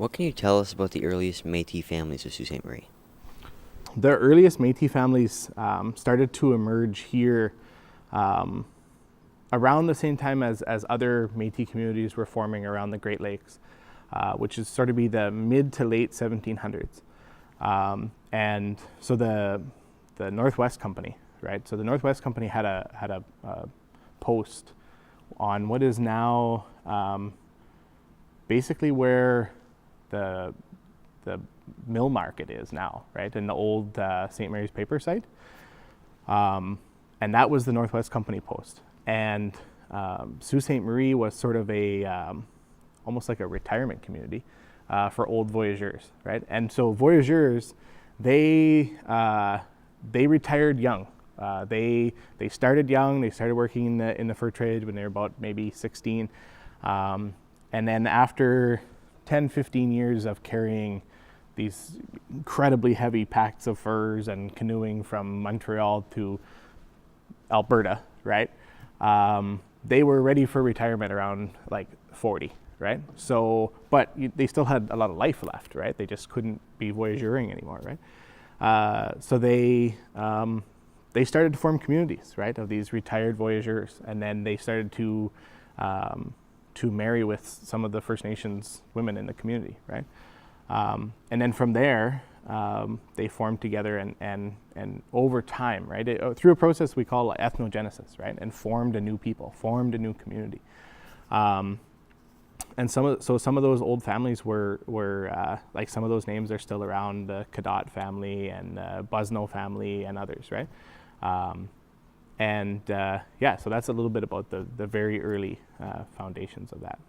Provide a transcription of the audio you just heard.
What can you tell us about the earliest Métis families of Sault Ste. Marie? The earliest Métis families started to emerge here around the same time as other Métis communities were forming around the Great Lakes, which is sort of be the mid to late 1700s. And so the Northwest Company, right? So the Northwest Company had a post on what is now basically where the mill market is now, right? In the old St. Mary's paper site. And that was the Northwest Company post. And Sault Ste. Marie was sort of a almost like a retirement community for old voyageurs, right? And so voyageurs, they retired young. They started young. They started working in the fur trade when they were about maybe 16, and then after 10, 15 years of carrying these incredibly heavy packs of furs and canoeing from Montreal to Alberta, right? They were ready for retirement around like 40, right? So, but they still had a lot of life left, right? They just couldn't be voyageuring anymore, right? So they started to form communities, right, of these retired voyageurs, and then they started to marry with some of the First Nations women in the community, right? And then from there, they formed together and over time, right, through a process we call ethnogenesis, right, and formed a new people, formed a new community. And some of those old families were like some of those names are still around, the Cadot family and Busno family and others, right? Yeah, so that's a little bit about the very early foundations of that.